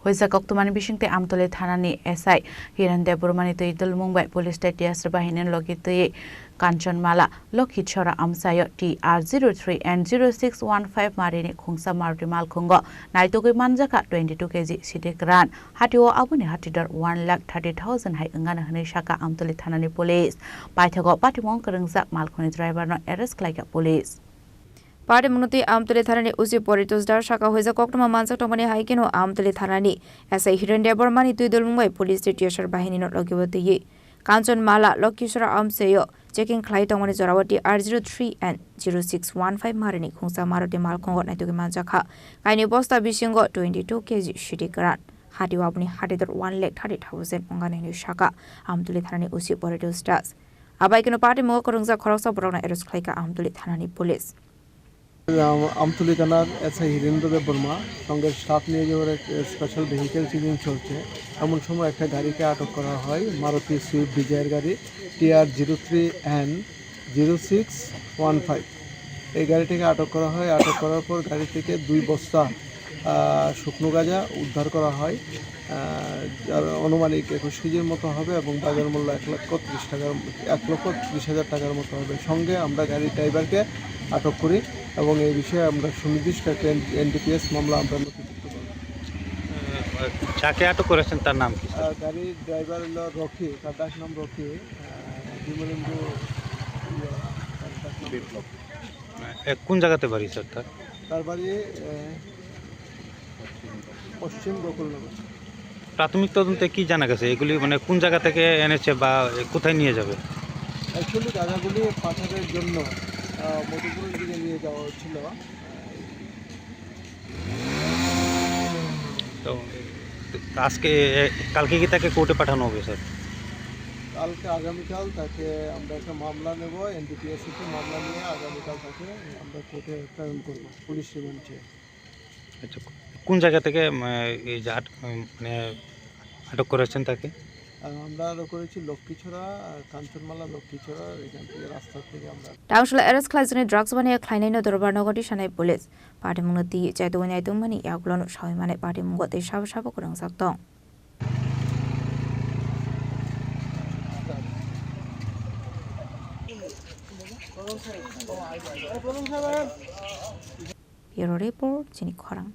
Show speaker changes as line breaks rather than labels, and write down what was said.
Hoijak Koktwmani bisingtwi Amtali Thanani SI Hiren Debbarmani Twidulmung bai police station Bahini Logio Kanchanmala Lakhicherra Amchaio AmchaioTR03N-0615 marini Khungsa Maruti Malkhungo Naitogwi Manjhakha 22 kg SiddiKwran Hatio Aboni Hatidhar 1,30,000 hai Wngano Sakha Amtali Thanani police Paithago Patimong Khorang Malkhuni driver no arrest khlaika police
Party Munuti Amtali Thanani Usi Hatidhar Sakha Hoijak Koktwmani Manjhakha Haikino Amtali Thanani SI Hiren Debbarmani Twidulmung police station Bahini Logio Kanchanmala Lakhicherra Amchaio checking Twidulmung Zorawati R03N-0615 marini Khungsa Maruti Malkhungo Naitogwi Manjhakha Kaini Bosta Bisingo 22 kg SiddiKwran Hatio Aboni Hatidhar 1,30,000 Wngano Sakha Amtali Thanani Usi Stars Abaikino Party Mo Khorang Borona arrest khlaika Amtali Thanani police
Amtali থানার SI হিরেন Debbarma সঙ্গে staff নিয়ে যাওয়ার এক special vehicle checking চলছে এমন সময় একটা গাড়িকে আটক করা হয় মারুতি সুইফট ডিজায়ার গাড়ি TR03N-0615 এই গাড়িটিকে আটক করা হয় আটক করার পর গাড়ি থেকে 2 বস্তা শুকনো গাঁজা উদ্ধার করা হয় যার অনুমানিক 21 কেজির মতো হবে এবং বাজার মূল্য 1,30,000 টাকার মতো হবে সঙ্গে আমরা গাড়ির ড্রাইভারকে আটক করি এবং এই বিষয়ে আমরা সুনির্দিষ্ট একটা এনডিপিএস মামলা আমরা নথিভুক্ত করি
যাকে আটক করেছেন তার নাম কি
গাড়ির ড্রাইভার হলো রকি তার ডাক নাম রকি বিমলেন্দু
কোন জায়গাতে বাড়ি স্যার
তার বাড়ি পশ্চিম গোকুলনগর
প্রাথমিক তদন্তে কি জানা গেছে এগুলি মানে কোন জায়গা থেকে এনেছে বা কোথায় নিয়ে যাবে
অ্যাকচুয়ালি জায়গাগুলি পাচারের জন্য মধুপুরের দিকে নিয়ে যাওয়া হচ্ছিল
তো আজকে কালকে কি তাকে কোর্টে পাঠানো হবে স্যার
কালকে আগামীকাল তাকে আমরা একটা মামলা নেব এনডিপিএসতে মামলা নিয়ে আগামীকাল তাকে আমরা কোর্টে প্রেরণ করব পুলিশ রিমান্ডে
আচ্ছা কোন জায়গা থেকে এই যে মানে আটক করেছেন তাকে
আমরা আটক করেছি লক্ষ্মীছড়া কাঞ্চনমালা লক্ষ্মীছড়া এখান থেকে রাস্তা থেকে আমরা
Taushla arrest claisani drugs bani khlainaino Debbarmani shanai police party munati Chaitogwi Naitogwi yaglon shawimane party mungote shab kurang saktong Bureau report Chini Khorang